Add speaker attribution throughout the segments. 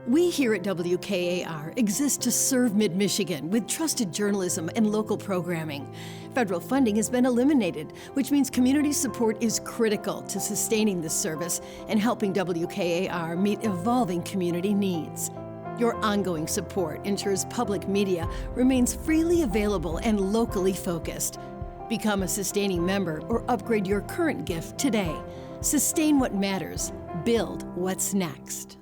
Speaker 1: We here at WKAR exist to serve Mid-Michigan with trusted journalism and local programming. Federal funding has been eliminated, which means community support is critical to sustaining this service and helping WKAR meet evolving community needs. Your ongoing support ensures public media remains freely available and locally focused. Become a sustaining member or upgrade your current gift today. Sustain what matters. Build what's next.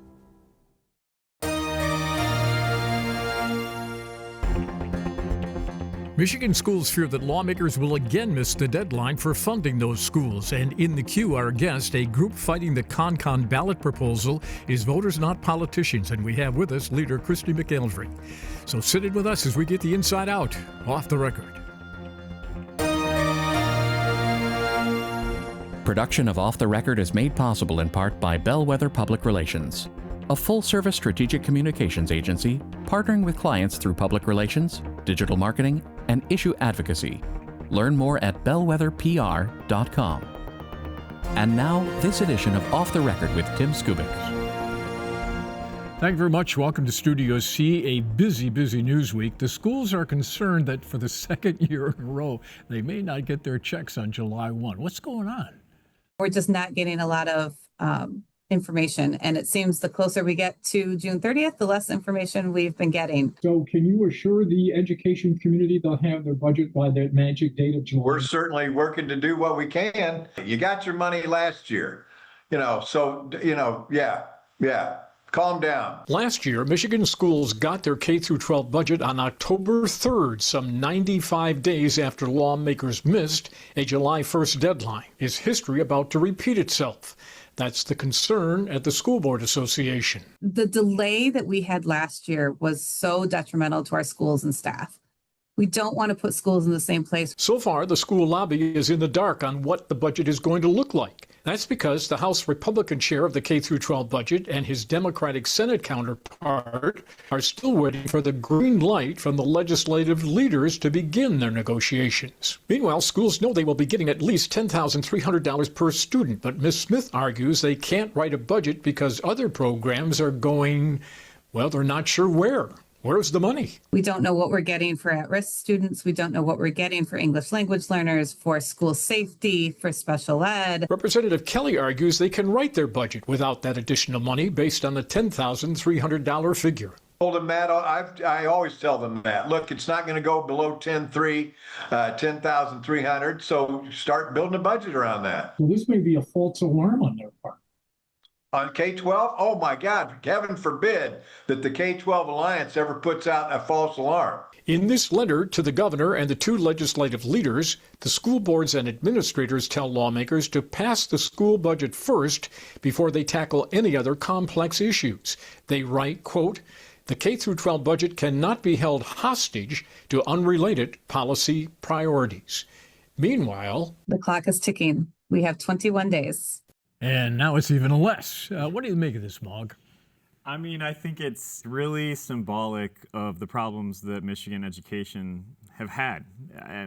Speaker 2: Michigan schools fear that lawmakers will again miss the deadline for funding those schools. And in the queue, our guest, a group fighting the CONCON ballot proposal, is Voters Not Politicians. And we have with us leader Christy McGillivray. So sit in with us as we get the inside out, off the record.
Speaker 3: Production of Off the Record is made possible in part by Bellwether Public Relations, a full-service strategic communications agency partnering with clients through public relations, digital marketing, and issue advocacy. Learn more at bellwetherpr.com. And now, this edition of Off the Record with Tim Skubik.
Speaker 2: Thank you very much. Welcome to Studio C, a busy news week. The schools are concerned that for the second year in a row, they may not get their checks on July 1. What's going on?
Speaker 4: We're just not getting a lot of information. And it seems the closer we get to June 30th, the less information we've been getting.
Speaker 5: So can you assure the education community they'll have their budget by that magic date of July?
Speaker 6: We're certainly working to do what we can. You got your money last year, yeah. Calm down.
Speaker 2: Last year, Michigan schools got their K-12 budget on October 3rd, some 95 days after lawmakers missed a July 1st deadline. Is history about to repeat itself? That's the concern at the School Board Association.
Speaker 4: The delay that we had last year was so detrimental to our schools and staff. We don't want to put schools in the same place.
Speaker 2: So far, the school lobby is in the dark on what the budget is going to look like. That's because the House Republican chair of the K-12 budget and his Democratic Senate counterpart are still waiting for the green light from the legislative leaders to begin their negotiations. Meanwhile, schools know they will be getting at least $10,300 per student, but Ms. Smith argues they can't write a budget because other programs are going, well, they're not sure where. Where's the money?
Speaker 4: We don't know what we're getting for at-risk students. We don't know what we're getting for English language learners, for school safety, for special ed.
Speaker 2: Representative Kelly argues they can write their budget without that additional money based on the $10,300 figure.
Speaker 6: Told them that, I always tell them that. Look, it's not going to go below 10,300, so start building a budget around that.
Speaker 5: Well, this may be a false alarm on their part.
Speaker 6: On K-12, oh my God, heaven forbid that the K-12 Alliance ever puts out a false alarm.
Speaker 2: In this letter to the governor and the two legislative leaders, the school boards and administrators tell lawmakers to pass the school budget first before they tackle any other complex issues. They write, quote, "The K-12 budget cannot be held hostage to unrelated policy priorities." Meanwhile,
Speaker 4: the clock is ticking. We have 21 days.
Speaker 2: And now it's even less. What do you make of this, Mog?
Speaker 7: I mean, I think it's really symbolic of the problems that Michigan education has had. I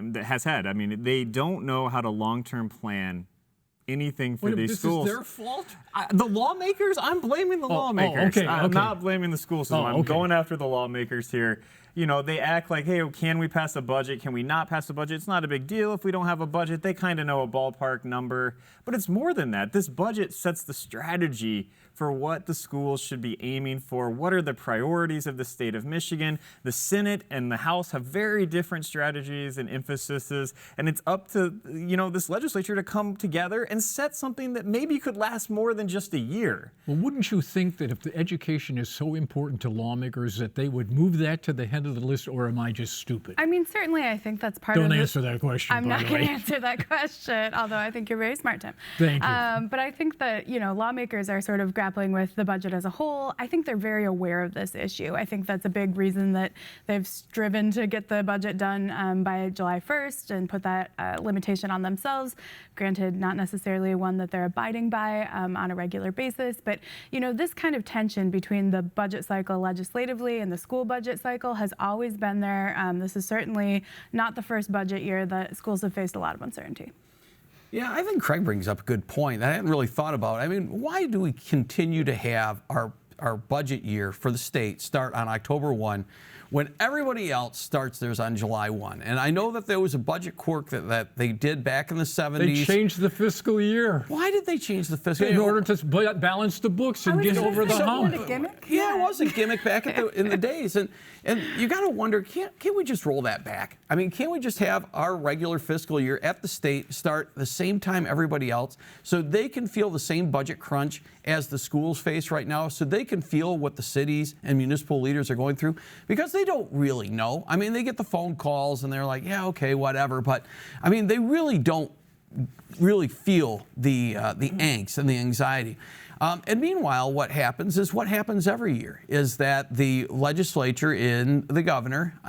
Speaker 7: mean, they don't know how to long-term plan anything for these schools.
Speaker 2: This is their fault?
Speaker 7: The lawmakers? I'm blaming the lawmakers. I'm not blaming the school system. I'm going after the lawmakers here. You know, they act like, hey, can we pass a budget? Can we not pass a budget? It's not a big deal if we don't have a budget. They kind of know a ballpark number. But it's more than that. This budget sets the strategy for what the schools should be aiming for. What are the priorities of the state of Michigan? The Senate and the House have very different strategies and emphases. And it's up to, this legislature to come together and set something that maybe could last more than just a year.
Speaker 2: Well, wouldn't you think that if the education is so important to lawmakers that they would move that to the head of the list, or am I just stupid?
Speaker 8: I mean, certainly I think that's part of it.
Speaker 2: Don't answer that question,
Speaker 8: I'm not going to answer that question, although I think you're very smart, Tim.
Speaker 2: Thank you.
Speaker 8: But I think that, lawmakers are sort of grappling with the budget as a whole. I think they're very aware of this issue. I think that's a big reason that they've striven to get the budget done by July 1st and put that limitation on themselves. Granted, not necessarily one that they're abiding by on a regular basis, but this kind of tension between the budget cycle legislatively and the school budget cycle has always been there. This is certainly not the first budget year that schools have faced a lot of uncertainty.
Speaker 9: Yeah, I think Craig brings up a good point that I hadn't really thought about. I mean, why do we continue to have our our budget year for the state start on October 1, when everybody else starts theirs on July 1. And I know that there was a budget quirk that they did back in the 70s.
Speaker 2: They changed the fiscal year.
Speaker 9: Why did they change the fiscal year?
Speaker 2: In order to balance the books and get over the hump.
Speaker 9: Yeah, it was a gimmick back in the days. And you got to wonder, can't we just roll that back? I mean, can't we just have our regular fiscal year at the state start the same time everybody else so they can feel the same budget crunch as the schools face right now, so they can feel what the cities and municipal leaders are going through? Because they don't really know. I mean, they get the phone calls and they're like, yeah, okay, whatever. But I mean, they really don't really feel the angst and the anxiety. And meanwhile, what happens is what happens every year is that the legislature and the governor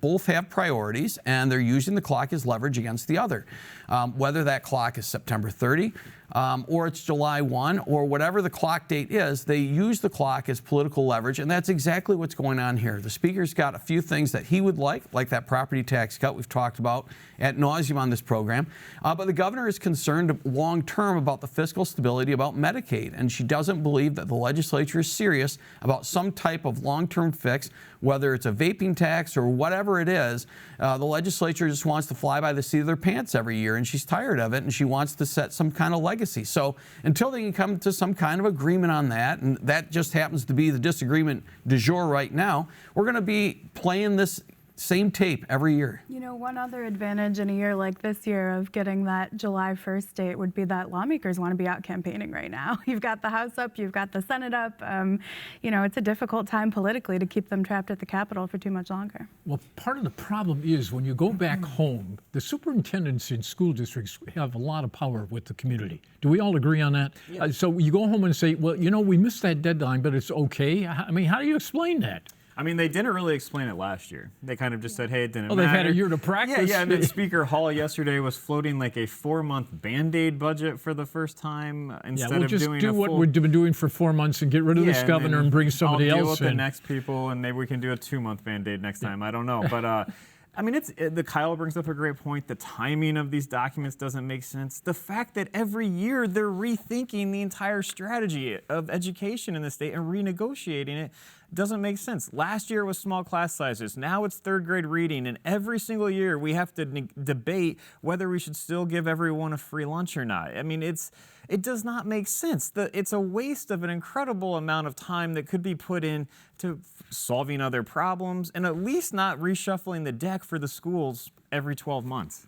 Speaker 9: both have priorities, and they're using the clock as leverage against the other. Whether that clock is September 30 or it's July 1 or whatever the clock date is, they use the clock as political leverage, and that's exactly what's going on here. The Speaker's got a few things that he would like that property tax cut we've talked about ad nauseum on this program, but the governor is concerned long-term about the fiscal stability, about Medicaid, and she doesn't believe that the legislature is serious about some type of long-term fix, whether it's a vaping tax or whatever it is. The legislature just wants to fly by the seat of their pants every year, and she's tired of it, and she wants to set some kind of legacy. So until they can come to some kind of agreement on that, and that just happens to be the disagreement du jour right now, we're going to be playing this same tape every year.
Speaker 8: You know, one other advantage in a year like this year of getting that July 1st date would be that lawmakers want to be out campaigning right now. You've got the House up, you've got the Senate up. You know, it's a difficult time politically to keep them trapped at the Capitol for too much longer.
Speaker 2: Well, part of the problem is when you go back home, the superintendents in school districts have a lot of power with the community. Do we all agree on that? Yeah. So you go home and say, well, you know, we missed that deadline, but it's okay. I mean, how do you explain that?
Speaker 7: I mean, they didn't really explain it last year. They kind of just said, hey, it didn't matter.
Speaker 2: They've had a year to practice.
Speaker 7: Yeah, and then Speaker Hall yesterday was floating like a 4-month Band-Aid budget for the first time instead of
Speaker 2: just
Speaker 7: doing
Speaker 2: do what we've been doing for 4 months and get rid of this governor and bring somebody
Speaker 7: I'll
Speaker 2: else
Speaker 7: deal with
Speaker 2: in.
Speaker 7: the next people, and maybe we can do a 2-month Band-Aid next time. I don't know. But, I mean, the Kyle brings up a great point. The timing of these documents doesn't make sense. The fact that every year they're rethinking the entire strategy of education in the state and renegotiating it doesn't make sense. Last year was small class sizes. Now it's third grade reading. And every single year we have to debate whether we should still give everyone a free lunch or not. I mean, it does not make sense. It's a waste of an incredible amount of time that could be put into solving other problems and at least not reshuffling the deck for the schools every 12 months.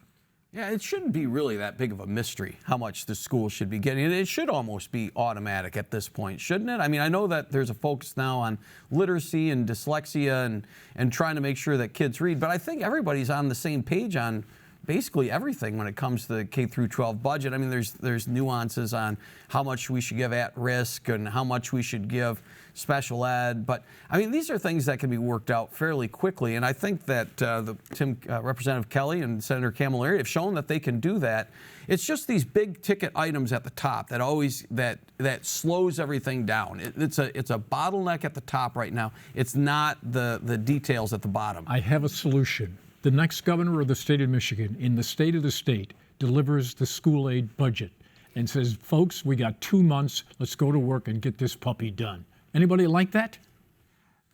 Speaker 9: Yeah, it shouldn't be really that big of a mystery how much the school should be getting. It should almost be automatic at this point, shouldn't it? I mean, I know that there's a focus now on literacy and dyslexia and trying to make sure that kids read, but I think everybody's on the same page on basically everything when it comes to the K through 12 budget. I mean, there's nuances on how much we should give at risk and how much we should give special ed, but I mean, these are things that can be worked out fairly quickly, and I think that Representative Kelly and Senator Camilleri have shown that they can do that. It's just these big ticket items at the top that always that slows everything down. It's a bottleneck at the top right now. It's not the details at the bottom.
Speaker 2: I have a solution. The next governor of the state of Michigan, in the state of the state, delivers the school aid budget and says, folks, we got 2 months. Let's go to work and get this puppy done. Anybody like that?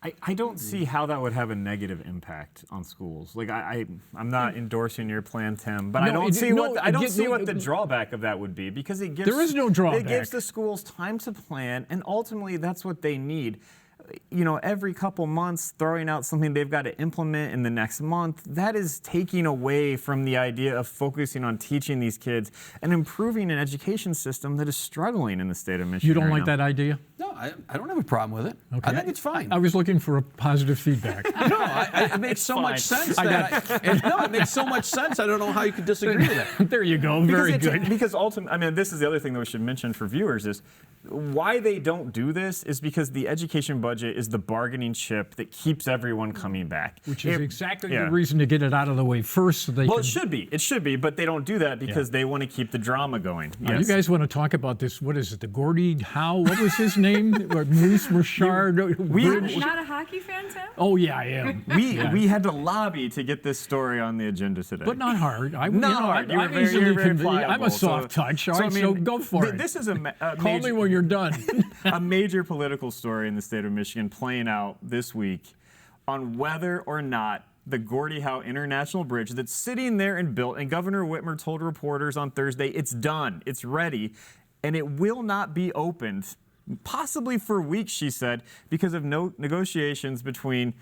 Speaker 7: I don't see how that would have a negative impact on schools. Like I'm not endorsing your plan, Tim, but I don't see what the drawback of that would be, because it gives
Speaker 2: there is no drawback.
Speaker 7: It gives the schools time to plan, and ultimately that's what they need. You know, every couple months throwing out something they've got to implement in the next month, that is taking away from the idea of focusing on teaching these kids and improving an education system that is struggling in the state of Michigan.
Speaker 2: You don't like that idea?
Speaker 9: No, I don't have a problem with it. Okay. I think it's fine.
Speaker 2: I was looking for a positive feedback.
Speaker 9: No, it makes so much sense. It makes so much sense. I don't know how you could disagree with it.
Speaker 2: There you go. Very good.
Speaker 7: Because ultimately, I mean, this is the other thing that we should mention for viewers is why they don't do this is because the education budget budget is the bargaining chip that keeps everyone coming back.
Speaker 2: Which is exactly the reason to get it out of the way first. So
Speaker 7: it should be. It should be, but they don't do that because they want to keep the drama going.
Speaker 2: You guys want to talk about this? What is it? The Gordie Howe? What was his name? Moose Richard?
Speaker 8: Not a hockey fan, Tim?
Speaker 2: Oh yeah, I am.
Speaker 7: We had to lobby to get this story on the agenda today.
Speaker 2: But not hard.
Speaker 7: Not hard.
Speaker 2: I'm a soft touch. All right, so go for it.
Speaker 7: This is a
Speaker 2: call me when you're done.
Speaker 7: A major political story in the state of Michigan playing out this week on whether or not the Gordie Howe International Bridge that's sitting there and built, and Governor Whitmer told reporters on Thursday, it's done, it's ready, and it will not be opened, possibly for weeks, she said, because of no negotiations between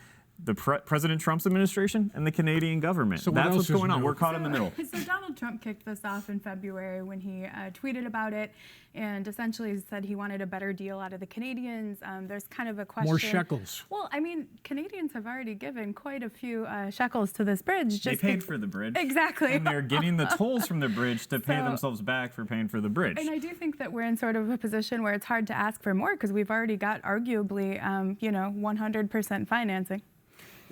Speaker 7: the President Trump's administration and the Canadian government.
Speaker 2: So
Speaker 7: that's what's going on. We're caught in the middle.
Speaker 8: So Donald Trump kicked this off in February when he tweeted about it and essentially said he wanted a better deal out of the Canadians. There's kind of a question.
Speaker 2: More shekels.
Speaker 8: Well, I mean, Canadians have already given quite a few shekels to this bridge.
Speaker 7: They paid for the bridge.
Speaker 8: Exactly.
Speaker 7: And they're getting the tolls from the bridge to pay themselves back for paying for the bridge.
Speaker 8: And I do think that we're in sort of a position where it's hard to ask for more because we've already got arguably, 100% financing.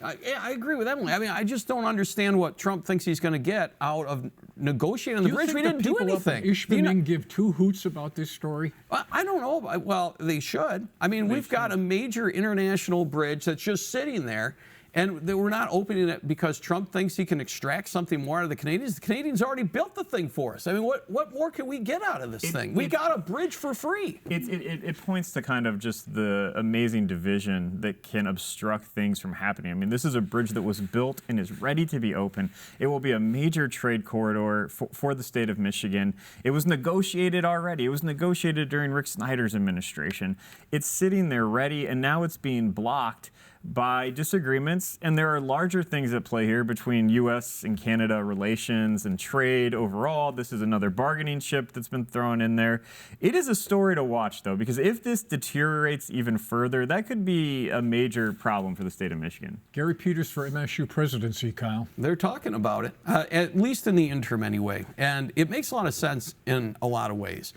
Speaker 9: I agree with Emily. I mean, I just don't understand what Trump thinks he's going to get out of negotiating the bridge. We didn't do anything.
Speaker 2: Ishmael give two hoots about this story?
Speaker 9: I don't know. Well, they should. I mean, we've got a major international bridge that's just sitting there, and we're not opening it because Trump thinks he can extract something more out of the Canadians. The Canadians already built the thing for us. I mean, what more can we get out of this thing? We got a bridge for free.
Speaker 7: It points to kind of just the amazing division that can obstruct things from happening. I mean, this is a bridge that was built and is ready to be open. It will be a major trade corridor for the state of Michigan. It was negotiated already. It was negotiated during Rick Snyder's administration. It's sitting there ready, and now it's being blocked by disagreements, and there are larger things at play here between U.S. and Canada relations and trade overall. This is another bargaining chip that's been thrown in there. It is a story to watch, though, because if this deteriorates even further, that could be a major problem for the state of Michigan.
Speaker 2: Gary Peters for MSU presidency, Kyle.
Speaker 9: They're talking about it, at least in the interim anyway, and it makes a lot of sense in a lot of ways.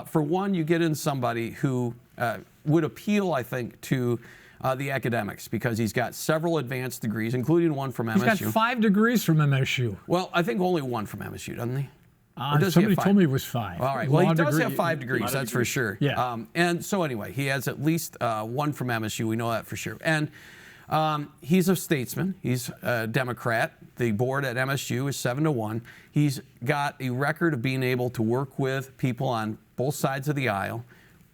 Speaker 9: For one, you get in somebody who would appeal, I think, to the academics, because he's got several advanced degrees, including one from MSU.
Speaker 2: He's got 5 degrees from MSU.
Speaker 9: Well, I think only one from MSU, doesn't he?
Speaker 2: Somebody told me it was 5.
Speaker 9: All right. Well, he does have 5 degrees, that's for sure.
Speaker 2: Yeah.
Speaker 9: And so anyway, he has at least one from MSU. We know that for sure. And he's a statesman. He's a Democrat. The board at MSU is 7-1. He's got a record of being able to work with people on both sides of the aisle,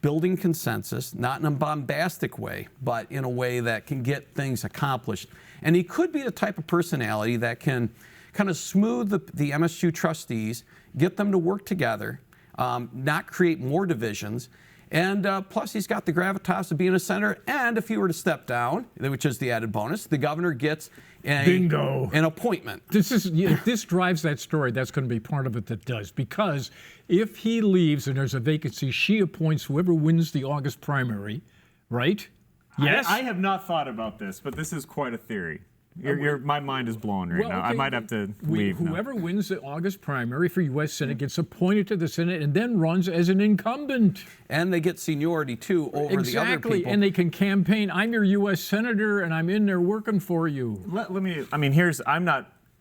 Speaker 9: building consensus, not in a bombastic way, but in a way that can get things accomplished. And he could be the type of personality that can kind of smooth the MSU trustees, get them to work together, not create more divisions. And plus, he's got the gravitas of being a senator. And if he were to step down, which is the added bonus, the governor gets an appointment.
Speaker 2: If this drives that story, that's going to be part of it that does. Because if he leaves and there's a vacancy, she appoints whoever wins the August primary, right? Yes.
Speaker 7: I have not thought about this, but this is quite a theory. My mind is blown right now. I might have to leave now.
Speaker 2: Whoever wins the August primary for U.S. Senate gets appointed to the Senate and then runs as an incumbent.
Speaker 9: And they get seniority, too, over the other people.
Speaker 2: Exactly, and they can campaign, I'm your U.S. Senator, and I'm in there working for you.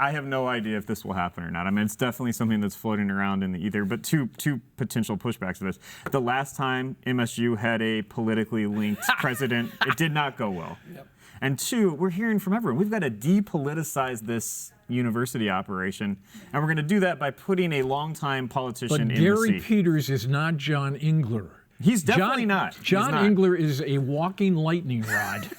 Speaker 7: I have no idea if this will happen or not. I mean, it's definitely something that's floating around in the ether, but two potential pushbacks to this. The last time MSU had a politically linked president, it did not go well. Yep. And 2, we're hearing from everyone. We've got to depoliticize this university operation, and we're going to do that by putting a longtime politician in the seat.
Speaker 2: But Gary Peters is not John Engler.
Speaker 7: He's definitely not.
Speaker 2: John Engler is a walking lightning rod.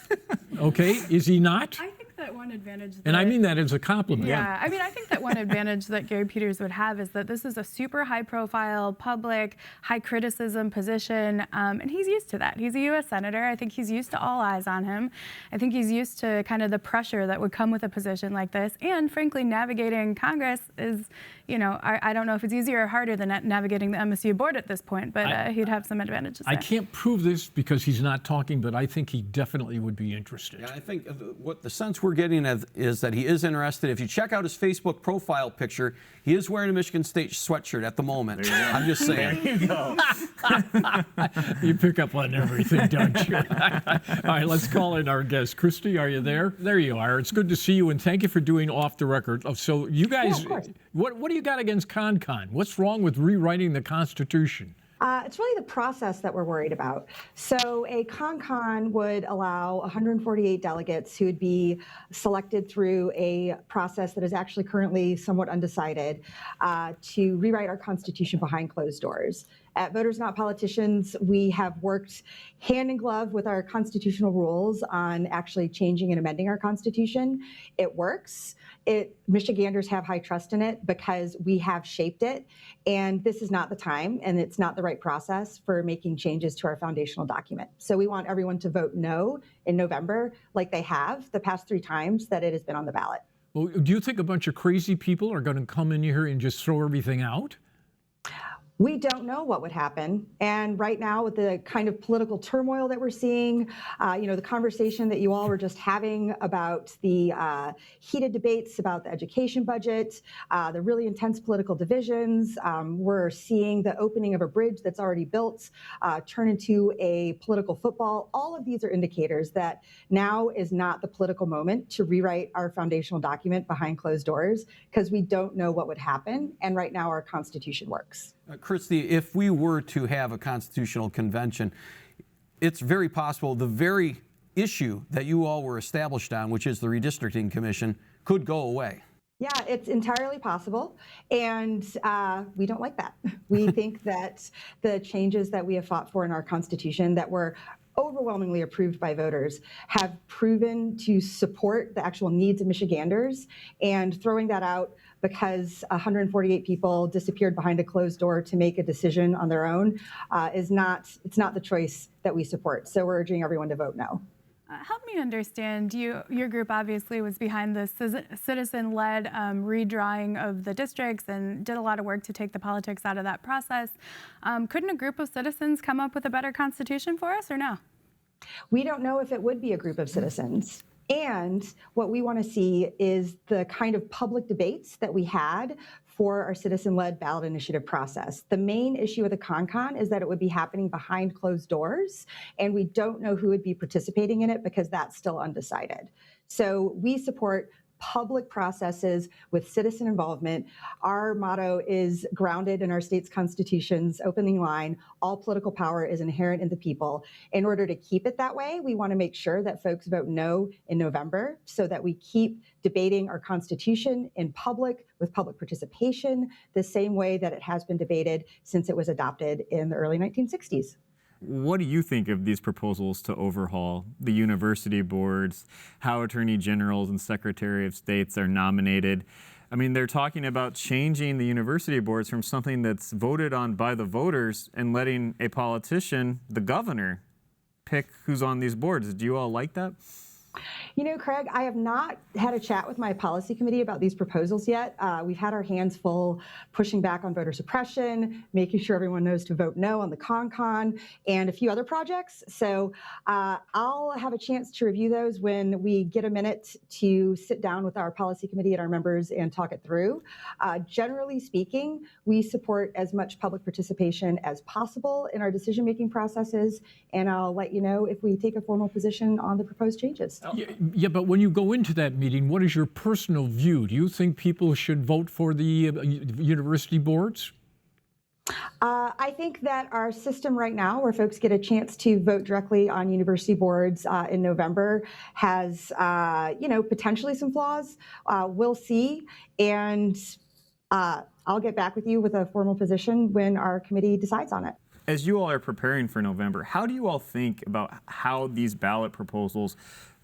Speaker 2: Okay? Is he not?
Speaker 8: I think that one advantage.
Speaker 2: And I mean that as a compliment.
Speaker 8: Yeah, I mean, I think that one advantage that Gary Peters would have is that this is a super high-profile, public, high-criticism position, and he's used to that. He's a U.S. Senator. I think he's used to all eyes on him. I think he's used to kind of the pressure that would come with a position like this, and frankly, navigating Congress is, I don't know if it's easier or harder than navigating the MSU board at this point, but he'd have some advantages there.
Speaker 2: I can't prove this because he's not talking, but I think he definitely would be interested.
Speaker 9: Yeah, I think what the sense we're getting opinion is that he is interested. If you check out his Facebook profile picture, he is wearing a Michigan State sweatshirt at the moment. I'm just saying.
Speaker 7: There you go.
Speaker 2: You pick up on everything, don't you? All right, let's call in our guest. Christy, are you there? There you are. It's good to see you, and thank you for doing Off the Record. So you guys, what do you got against CONCON? What's wrong with rewriting the Constitution?
Speaker 10: It's really the process that we're worried about. So a CONCON would allow 148 delegates who would be selected through a process that is actually currently somewhat undecided to rewrite our Constitution behind closed doors. At Voters Not Politicians, we have worked hand in glove with our constitutional rules on actually changing and amending our Constitution. It works. Michiganders have high trust in it because we have shaped it, and this is not the time, and it's not the right process for making changes to our foundational document. So we want everyone to vote no in November, like they have the past 3 times that it has been on the ballot.
Speaker 2: Well, do you think a bunch of crazy people are going to come in here and just throw everything out?
Speaker 10: We don't know what would happen. And right now, with the kind of political turmoil that we're seeing, the conversation that you all were just having about the heated debates about the education budget, the really intense political divisions, we're seeing the opening of a bridge that's already built turn into a political football. All of these are indicators that now is not the political moment to rewrite our foundational document behind closed doors, because we don't know what would happen. And right now, our Constitution works.
Speaker 9: Christy, if we were to have a constitutional convention, it's very possible the very issue that you all were established on, which is the redistricting commission, could go away.
Speaker 10: Yeah, it's entirely possible, and we don't like that. We think that the changes that we have fought for in our Constitution that were overwhelmingly approved by voters have proven to support the actual needs of Michiganders, and throwing that out because 148 people disappeared behind a closed door to make a decision on their own it's not the choice that we support. So we're urging everyone to vote no.
Speaker 8: Help me understand, your group obviously was behind the citizen-led redrawing of the districts and did a lot of work to take the politics out of that process. Couldn't a group of citizens come up with a better constitution for us, or no?
Speaker 10: We don't know if it would be a group of citizens. And what we want to see is the kind of public debates that we had for our citizen-led ballot initiative process. The main issue with the CONCON is that it would be happening behind closed doors, and we don't know who would be participating in it because that's still undecided. So we support public processes with citizen involvement. Our motto is grounded in our state's constitution's opening line: all political power is inherent in the people. In order to keep it that way, we want to make sure that folks vote no in November so that we keep debating our Constitution in public with public participation the same way that it has been debated since it was adopted in the early 1960s.
Speaker 7: What do you think of these proposals to overhaul the university boards, how attorney generals and secretary of states are nominated? I mean, they're talking about changing the university boards from something that's voted on by the voters and letting a politician, the governor, pick who's on these boards. Do you all like that?
Speaker 10: You know, Craig, I have not had a chat with my policy committee about these proposals yet. We've had our hands full pushing back on voter suppression, making sure everyone knows to vote no on the CONCON, and a few other projects. So I'll have a chance to review those when we get a minute to sit down with our policy committee and our members and talk it through. Generally speaking, we support as much public participation as possible in our decision-making processes, and I'll let you know if we take a formal position on the proposed changes.
Speaker 2: Yeah, but when you go into that meeting, what is your personal view? Do you think people should vote for the university boards?
Speaker 10: I think that our system right now, where folks get a chance to vote directly on university boards in November, has, potentially some flaws. We'll see. And I'll get back with you with a formal position when our committee decides on it.
Speaker 7: As you all are preparing for November, how do you all think about how these ballot proposals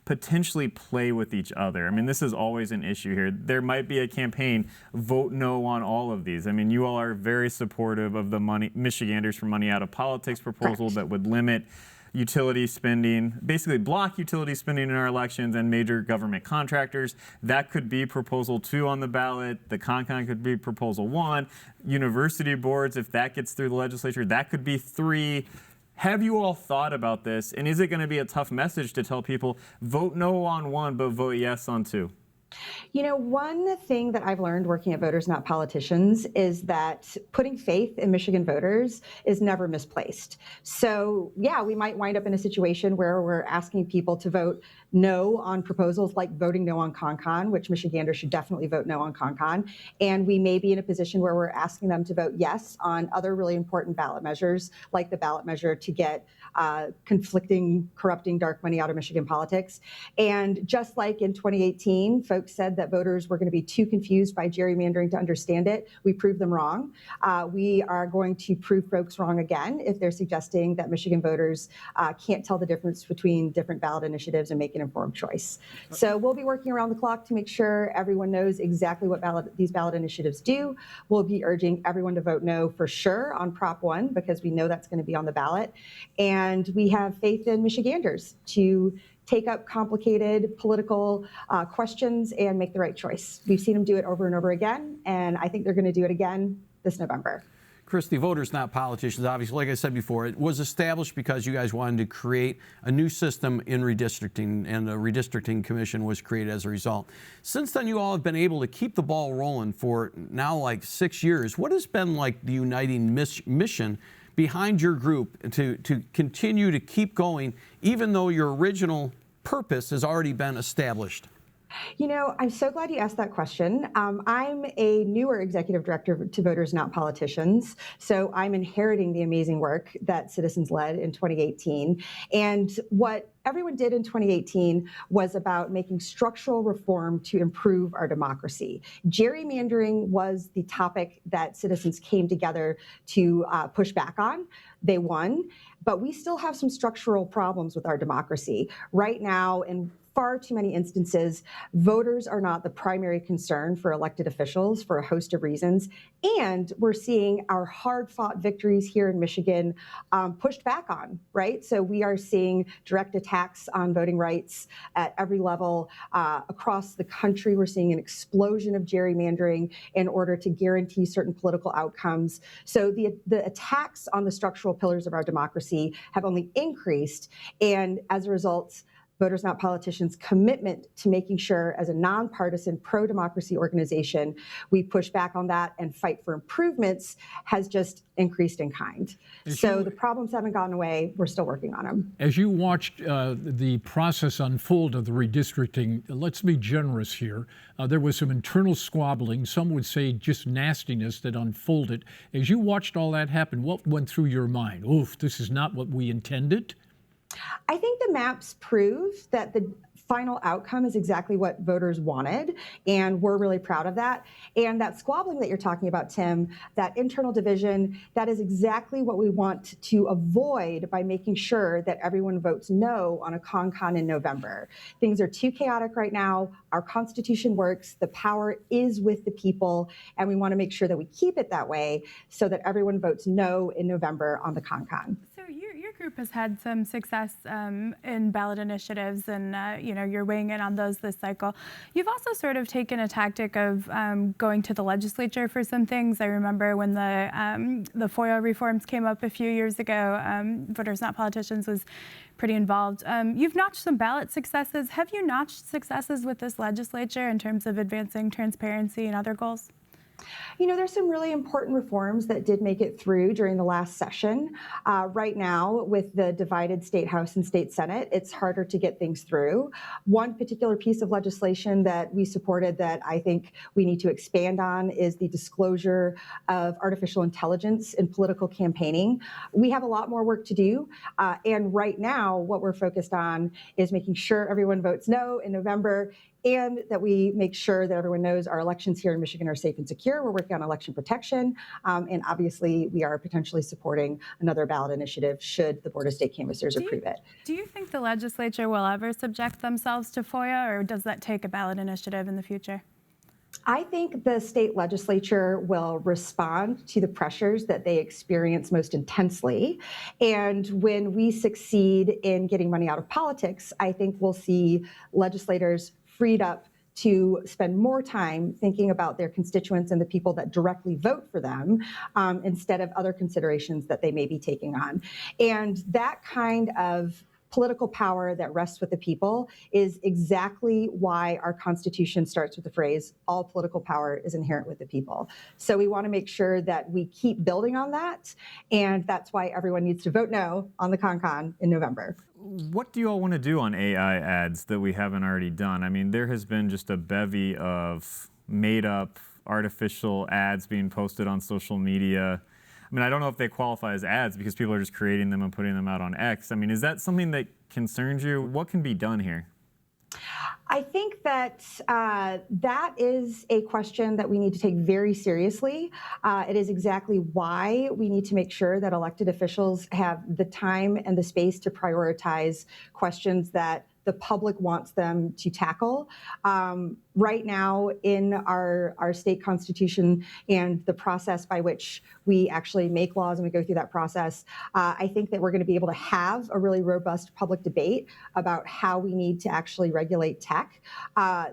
Speaker 7: potentially play with each other? I mean, this is always an issue here. There might be a campaign, vote no on all of these. I mean, you all are very supportive of the Michiganders for Money Out of Politics proposal that would limit utility spending, basically block utility spending in our elections and major government contractors. That could be proposal 2 on the ballot. The CONCON could be proposal 1. University boards, if that gets through the legislature, that could be 3. Have you all thought about this? And is it going to be a tough message to tell people, vote no on one, but vote yes on two?
Speaker 10: You know, one thing that I've learned working at Voters Not Politicians is that putting faith in Michigan voters is never misplaced. So yeah, we might wind up in a situation where we're asking people to vote no on proposals like voting no on CONCON, which Michiganders should definitely vote no on CONCON. And we may be in a position where we're asking them to vote yes on other really important ballot measures, like the ballot measure to get conflicting, corrupting dark money out of Michigan politics. And just like in 2018, folks said that voters were going to be too confused by gerrymandering to understand it. We proved them wrong. We are going to prove folks wrong again if they're suggesting that Michigan voters can't tell the difference between different ballot initiatives and make an informed choice. So we'll be working around the clock to make sure everyone knows exactly what these ballot initiatives do. We'll be urging everyone to vote no for sure on Prop 1 because we know that's going to be on the ballot. And we have faith in Michiganders to take up complicated political questions and make the right choice. We've seen them do it over and over again, and I think they're going to do it again this November.
Speaker 9: Christy, Voters Not Politicians, obviously, like I said before, it was established because you guys wanted to create a new system in redistricting, and a redistricting commission was created as a result. Since then, you all have been able to keep the ball rolling for now like 6 years. What has been like the uniting mission behind your group to continue to keep going, even though your original purpose has already been established?
Speaker 10: You know, I'm so glad you asked that question. I'm a newer executive director to Voters Not Politicians, so I'm inheriting the amazing work that Citizens led in 2018. And what everyone did in 2018 was about making structural reform to improve our democracy. Gerrymandering was the topic that Citizens came together to push back on. They won, but we still have some structural problems with our democracy. Right now, in far too many instances, voters are not the primary concern for elected officials for a host of reasons. And we're seeing our hard-fought victories here in Michigan pushed back on, right? So we are seeing direct attacks on voting rights at every level across the country. We're seeing an explosion of gerrymandering in order to guarantee certain political outcomes. So the attacks on the structural pillars of our democracy have only increased. And as a result, Voters Not Politicians' commitment to making sure, as a nonpartisan pro-democracy organization, we push back on that and fight for improvements has just increased in kind. So the problems haven't gone away. We're still working on them.
Speaker 2: As you watched the process unfold of the redistricting, let's be generous here. There was some internal squabbling, some would say just nastiness that unfolded. As you watched all that happen, what went through your mind? Oof, this is not what we intended?
Speaker 10: I think the maps prove that the final outcome is exactly what voters wanted, and we're really proud of that. And that squabbling that you're talking about, Tim, that internal division, that is exactly what we want to avoid by making sure that everyone votes no on a CONCON in November. Things are too chaotic right now. Our Constitution works. The power is with the people, and we want to make sure that we keep it that way so that everyone votes no in November on the CONCON.
Speaker 8: So your group has had some success in ballot initiatives, and you're weighing in on those this cycle. You've also sort of taken a tactic of going to the legislature for some things. I remember when the FOIA reforms came up a few years ago, Voters Not Politicians was pretty involved. You've notched some ballot successes. Have you notched successes with this legislature in terms of advancing transparency and other goals?
Speaker 10: You know, there's some really important reforms that did make it through during the last session. Right now, with the divided state House and state Senate, it's harder to get things through. One particular piece of legislation that we supported that I think we need to expand on is the disclosure of artificial intelligence in political campaigning. We have a lot more work to do. And right now, what we're focused on is making sure everyone votes no in November, and that we make sure that everyone knows our elections here in Michigan are safe and secure. We're working on election protection. And obviously, we are potentially supporting another ballot initiative should the Board of State Canvassers approve it.
Speaker 8: Do you think the legislature will ever subject themselves to FOIA, or does that take a ballot initiative in the future?
Speaker 10: I think the state legislature will respond to the pressures that they experience most intensely. And when we succeed in getting money out of politics, I think we'll see legislators freed up to spend more time thinking about their constituents and the people that directly vote for them instead of other considerations that they may be taking on. And that kind of political power that rests with the people is exactly why our Constitution starts with the phrase, all political power is inherent with the people. So we want to make sure that we keep building on that. And that's why everyone needs to vote no on the CONCON in November.
Speaker 7: What do you all want to do on AI ads that we haven't already done? I mean, there has been just a bevy of made-up artificial ads being posted on social media. I mean, I don't know if they qualify as ads because people are just creating them and putting them out on X. I mean, is that something that concerns you? What can be done here?
Speaker 10: I think that that is a question that we need to take very seriously. It is exactly why we need to make sure that elected officials have the time and the space to prioritize questions that the public wants them to tackle. Right now in our state constitution and the process by which we actually make laws and we go through that process, I think that we're going to be able to have a really robust public debate about how we need to actually regulate tech.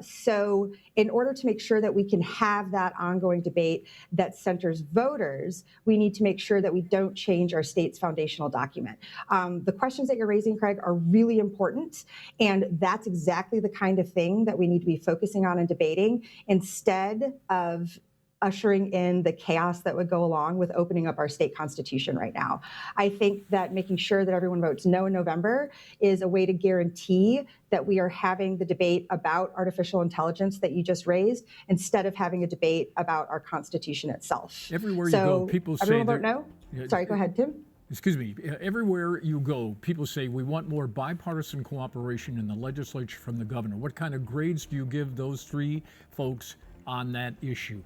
Speaker 10: So in order to make sure that we can have that ongoing debate that centers voters, we need to make sure that we don't change our state's foundational document. The questions that you're raising, Craig, are really important. And that's exactly the kind of thing that we need to be focusing on and debating instead of ushering in the chaos that would go along with opening up our state constitution right now. I think that making sure that everyone votes no in November is a way to guarantee that we are having the debate about artificial intelligence that you just raised instead of having a debate about our constitution itself.
Speaker 11: Everywhere you go, people say
Speaker 10: everyone vote no? Sorry, go ahead, Tim.
Speaker 11: Excuse me. Everywhere you go, people say we want more bipartisan cooperation in the legislature from the governor. What kind of grades do you give those three folks on that issue?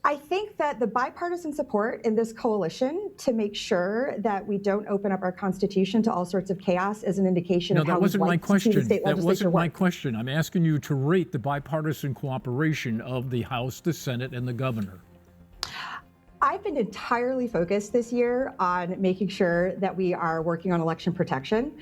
Speaker 10: I think that the bipartisan support in this coalition to make sure that we don't open up our Constitution to all sorts of chaos is an indication of how we'd like to see the state legislature work.
Speaker 11: That wasn't my question. I'm asking you to rate the bipartisan cooperation of the House, the Senate, and the governor.
Speaker 10: I've been entirely focused this year on making sure that we are working on election protection.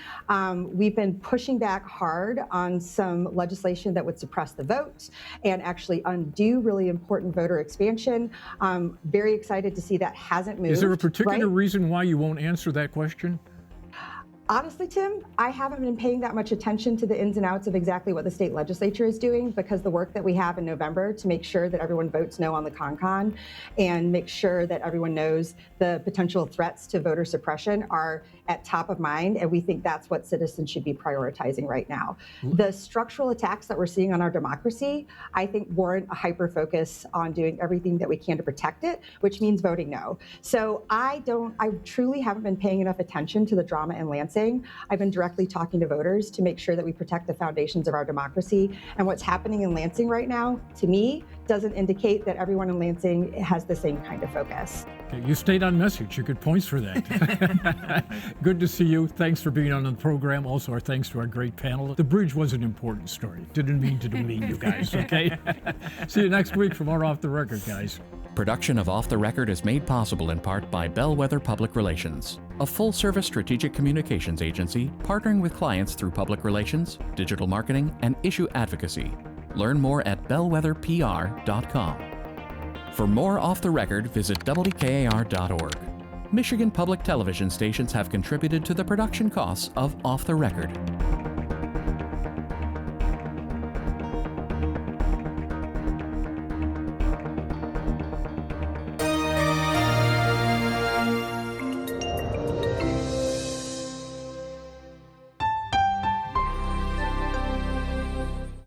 Speaker 10: We've been pushing back hard on some legislation that would suppress the vote and actually undo really important voter expansion. I'm very excited to see that hasn't moved.
Speaker 11: Is there a particular reason why you won't answer that question?
Speaker 10: Honestly, Tim, I haven't been paying that much attention to the ins and outs of exactly what the state legislature is doing because the work that we have in November to make sure that everyone votes no on the CONCON and make sure that everyone knows the potential threats to voter suppression are at top of mind, and we think that's what citizens should be prioritizing right now. The structural attacks that we're seeing on our democracy, I think warrant a hyper focus on doing everything that we can to protect it, which means voting no. So I truly haven't been paying enough attention to the drama in Lansing. I've been directly talking to voters to make sure that we protect the foundations of our democracy. And what's happening in Lansing right now, to me, doesn't indicate that everyone in Lansing has the same kind of focus.
Speaker 11: Okay, you stayed on message. You get points for that. Good to see you. Thanks for being on the program. Also, our thanks to our great panel. The bridge was an important story. Didn't mean to demean you guys, okay? See you next week for more Off the Record, guys.
Speaker 3: Production of Off the Record is made possible in part by Bellwether Public Relations, a full-service strategic communications agency partnering with clients through public relations, digital marketing, and issue advocacy. Learn more at bellwetherpr.com. For more Off the Record, visit WKAR.org. Michigan public television stations have contributed to the production costs of Off the Record.